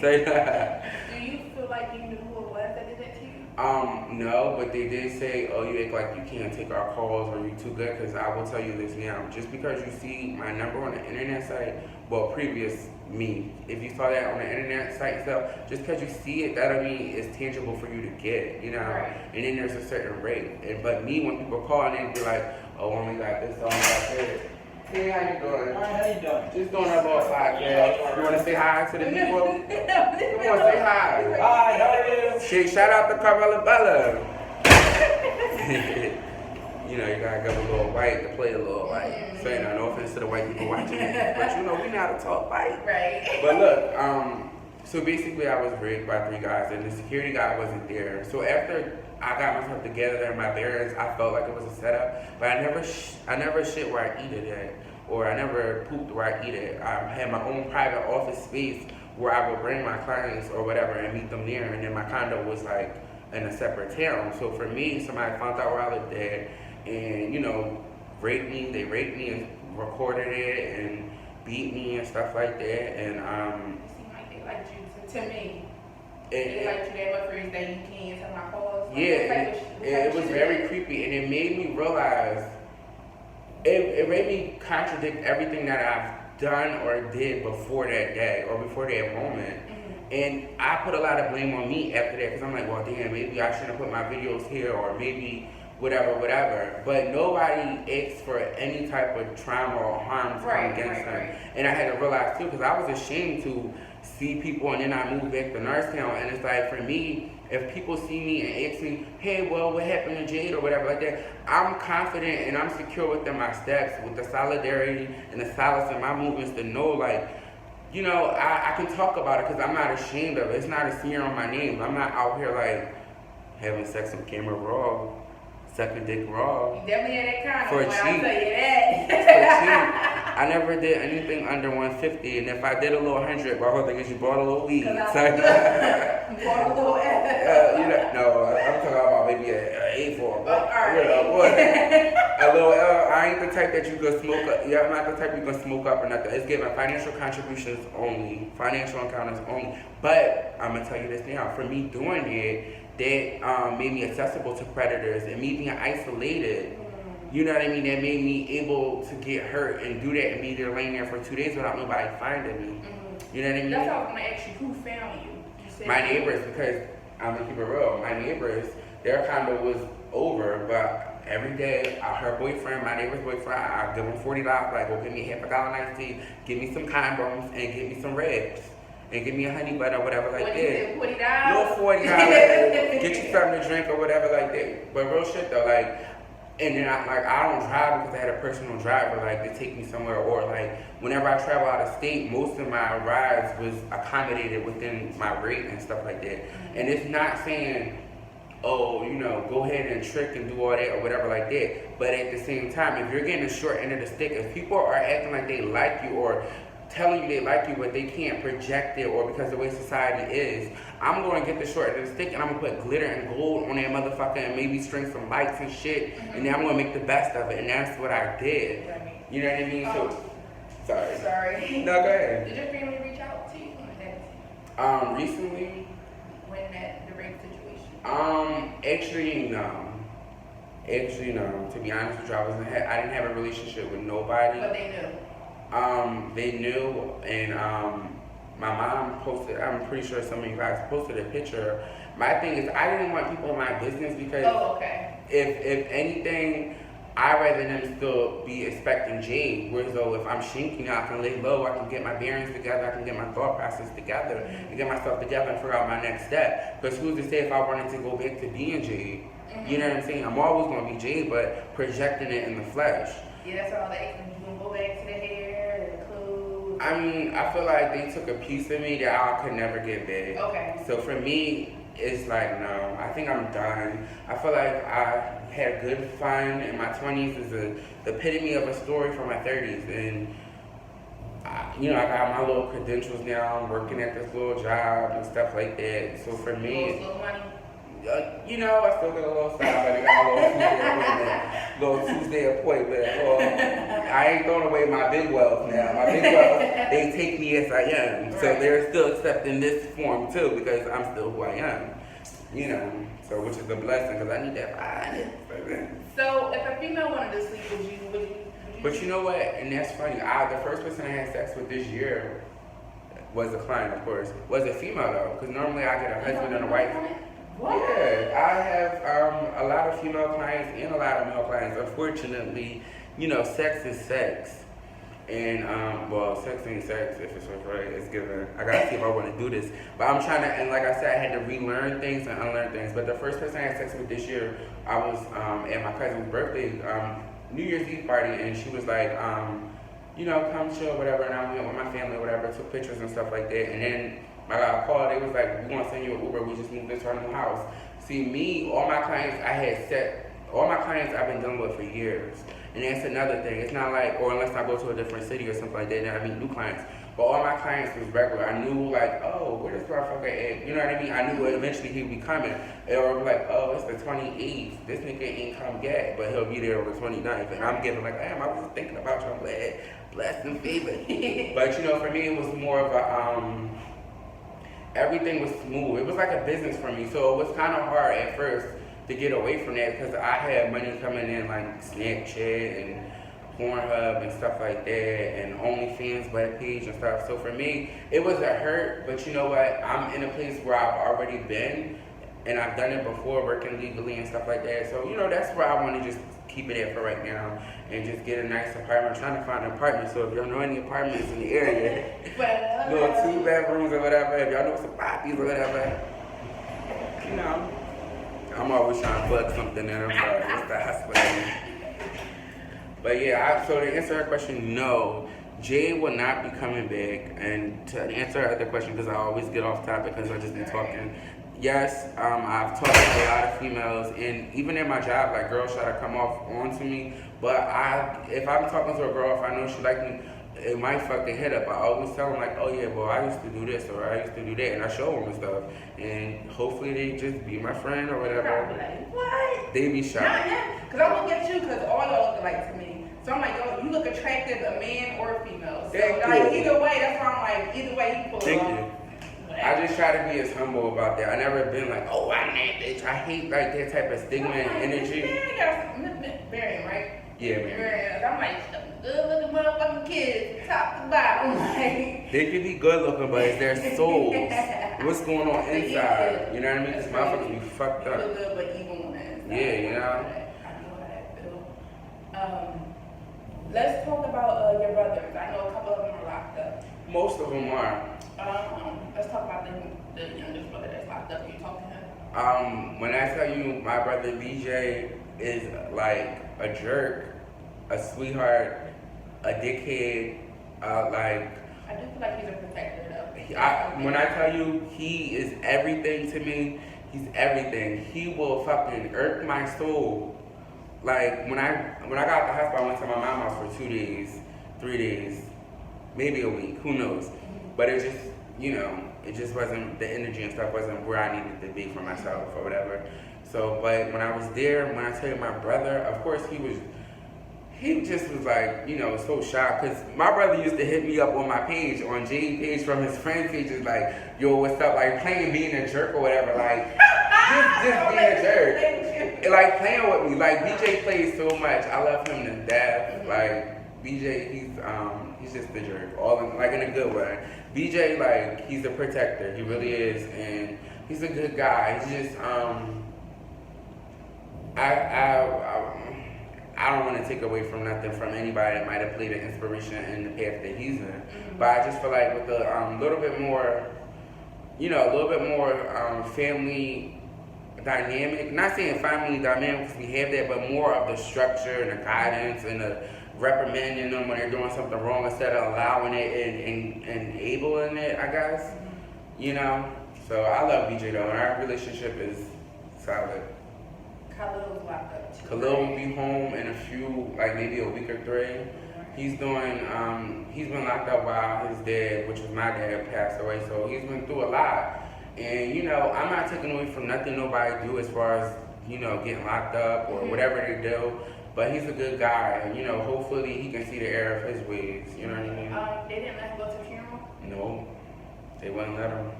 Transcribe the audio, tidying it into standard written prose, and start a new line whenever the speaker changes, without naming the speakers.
Say that.
Do you feel like you knew who it was that did that to you?
No, but they did say, oh, you act like you can't take our calls or you too good, because I will tell you this now. Just because you see my number on the internet site, well, previous me, if you saw that on the internet site stuff, just because you see it, that don't mean it's tangible for you to get, you know?
Right.
And then there's a certain rate. But me, when people call and they be like, oh, only got this, only got this. Hey, how you doing?
All right, how you doing?
Just doing a little podcast. You want to say hi to the people? Come on, say hi.
Hi, how are you?
Shout out to Carmela Bella. You know, you gotta go a little white to play a little white. So, you know, no offense to the white people watching it. But, you know, we know how to talk white.
Right.
But look, so basically I was raped by 3 guys and the security guy wasn't there. So after I got myself together and my bearings, I felt like it was a setup. But I never shit where I eat it at. Or I never pooped where I eat it. I had my own private office space where I would bring my clients or whatever and meet them there. And then my condo was like in a separate town. So for me, somebody found out where I lived at and, you know, raped me. They raped me and recorded it and beat me and stuff like that. And
It seemed like they liked you to me. They liked you that much for you that you can't tell my calls.
Yeah, it was very creepy and it made me realize, it made me contradict everything that I've done or did before that day or before that moment. And I put a lot of blame on me after that because I'm like, well, damn, maybe I shouldn't have put my videos here or maybe whatever. But nobody asked for any type of trauma or harm to come against them. And I had to realize too, because I was ashamed to see people and then I moved back to Norristown. And it's like, for me, if people see me and ask me, hey, well, what happened to Jade or whatever like that, I'm confident and I'm secure within my steps, with the solidarity and the solace in my movements to know, like, you know, I can talk about it because I'm not ashamed of it. It's not a smear on my name. I'm not out here, like, having sex on camera raw, sucking dick raw.
You definitely had that
For
kind of
cheap.
I'll tell you that.
For cheap. I never did anything under 150, and if I did a little 100, my whole thing is you bought a little weed.
You bought
So,
a little
you know, no, I'm talking about maybe an A4.
Alright.
A little L. I ain't the type that you can smoke up. Yeah, I'm not the type you can smoke up or nothing. It's giving financial contributions only, financial encounters only. But I'm gonna tell you this now. For me doing it, that made me accessible to predators and me being isolated. You know what I mean? That made me able to get hurt and do that and be there laying there for 2 days without nobody finding me. You know what I mean?
That's how I was gonna ask you, who found you? You said
My neighbors, because I'm gonna keep it real. My neighbors, their condo was over, but every day, her boyfriend, my neighbor's boyfriend, I give him $40, like, go get me half a gallon iced tea, give me some condoms, and get me some ribs, and give me a honey butter or whatever like that.
$40?
Little $40, get you something to drink or whatever like that. But real shit though, like, and then I don't drive because I had a personal driver, like, to take me somewhere, or like, whenever I travel out of state, most of my rides was accommodated within my rate and stuff like that. And it's not saying, oh, you know, go ahead and trick and do all that or whatever like that. But at the same time, if you're getting the short end of the stick, if people are acting like they like you or telling you they like you, but they can't project it or because the way society is, I'm going to get the short end of the stick and I'm going to put glitter and gold on that motherfucker and maybe string some lights and shit, and then I'm going to make the best of it, and that's what I did. You know what I mean? So, sorry. No, go ahead.
Did your family reach out to you when that happened?
Recently?
When the rape situation?
Actually, no. To be honest with you, I didn't have a relationship with nobody.
But they knew.
They knew, and my mom posted, I'm pretty sure some of you guys posted a picture. My thing is, I didn't want people in my business because if anything, I'd rather them still be expecting Jade. Whereas though if I'm Shanky now, I can lay low, I can get my bearings together, I can get my thought process together, and get myself together and figure out my next step. Because who's to say if I wanted to go back to being Jade? You know what I'm saying? I'm always going to be Jade, but projecting it in the flesh.
Yeah, that's all the acting. You going to go back to the hair, the clothes?
I mean, I feel like they took a piece of me that I could never get back.
Okay.
So for me, it's like, no, I think I'm done. I feel like I had good fun, and my 20s is the epitome of a story from my 30s. And, you know, I got my little credentials now. I'm working at this little job and stuff like that. So for me, You know, I still get a little style, but I got a little Tuesday appointment. I ain't throwing away my big wealth now. My big wealth, they take me as I am. So they're still accepting this form too because I'm still who I am. You know, so which is a blessing because I need that vibe.
So if a female wanted to sleep with you, would you?
But you know what? And that's funny. The first person I had sex with this year was a client, of course. Was a female though, because normally I get a husband and a wife.
What?
Yeah, I have a lot of female clients and a lot of male clients. Unfortunately, you know, sex is sex. And, well, sex ain't sex if it's right. It's given. I gotta see if I wanna do this. But I'm trying to, and like I said, I had to relearn things and unlearn things. But the first person I had sex with this year, I was at my cousin's birthday, New Year's Eve party, and she was like, you know, come chill, whatever. And I went with my family, whatever, took pictures and stuff like that. And then I got a call, they was like, we gonna send you an Uber, we just moved into our new house. See, me, all my clients I've been dealing with for years. And that's another thing. It's not like, or unless I go to a different city or something like that, then I meet new clients. But all my clients was regular. I knew like, oh, where this motherfucker at? You know what I mean? I knew eventually he'd be coming. Or like, oh, it's the 28th. This nigga ain't come yet, but he'll be there on the 29th. And I'm giving like, damn, I was thinking about you. I'm glad, blessed and favored. But you know, for me, it was more of a, everything was smooth. It was like a business for me. So it was kind of hard at first to get away from that because I had money coming in like Snapchat and Pornhub and stuff like that and OnlyFans webpage and stuff. So for me, it was a hurt, but you know what? I'm in a place where I've already been and I've done it before working legally and stuff like that. So, you know, that's where I want to just keep it at for right now and just get a nice apartment. I'm trying to find an apartment. So if y'all know any apartments in the area, little 2 bedrooms or whatever, if y'all know some poppies or whatever, you know, I'm always trying to plug something in. I'm sorry, it's the hustler. But yeah, so to answer her question, no, Jade will not be coming back. And to answer her other question, because I always get off topic because I just be talking. Yes, I've talked to a lot of females, and even at my job, like girls try to come off onto me. But if I'm talking to a girl, if I know she like me, it might fuck their head up. I always tell them like, oh yeah, well I used to do this or I used to do that, and I show them and stuff. And hopefully they just be my friend or whatever.
Like, what?
They be shocked.
Because I look at you because all y'all look alike to me. So I'm like, yo, you look attractive, a man or a female. So like either way, that's why I'm like, either way you pull it off.
Thank you. I just try to be as humble about that. I never been like, oh, I'm that bitch. I hate like that type of stigma and energy.
Marion, right?
Yeah, man.
I'm like, good looking motherfucking kids, top to bottom. Like,
they could be good looking, but it's their souls. What's going on inside? You know what I mean? Because motherfuckers be fucked up.
Feel good, but evil on the inside.
Yeah, you know?
I know how that feel. Let's talk about your brothers. I know a couple of them are locked up.
Most of them are.
Let's talk about the youngest brother that's locked up. Can you talk to him?
When I tell you my brother BJ is like a jerk, a sweetheart, a dickhead, like.
I do feel like he's a protector though.
When I tell you he is everything to me, he's everything. He will fucking irk my soul. Like when I got out the hospital, I went to my mom's house for 2 days, 3 days, maybe a week, who knows. But it just, you know, it just wasn't, the energy and stuff wasn't where I needed to be for myself or whatever. So, but when I was there, when I tell you my brother, of course he just was like, you know, so shocked. Because my brother used to hit me up on my page, on Jade page from his friend pages, like, yo, what's up? Like playing being a jerk or whatever, like, just being a jerk. Like playing with me. Like BJ plays so much. I love him to death. Like BJ, he's just a jerk. Like in a good way. BJ, like, he's a protector. He really is, and he's a good guy. He's just I don't want to take away from nothing from anybody that might have played an inspiration in the path that he's in. But I just feel like with a little bit more, you know, a little bit more family dynamic. Not saying family dynamic because we have that, but more of the structure and the guidance and the reprimanding them when they're doing something wrong instead of allowing it and enabling it, I guess. You know? So I love BJ though, and our relationship is solid.
Khalil's locked up too.
Khalil will be home in a few, like maybe a week or 3. He's doing, he's been locked up while his dad, which was my dad, passed away. So he's been through a lot. And, you know, I'm not taking away from nothing nobody do as far as, you know, getting locked up or whatever they do. But he's a good guy. And, you know, hopefully he can see the error of his ways. You know what I mean?
They didn't let him go to the funeral?
No. They wouldn't let him.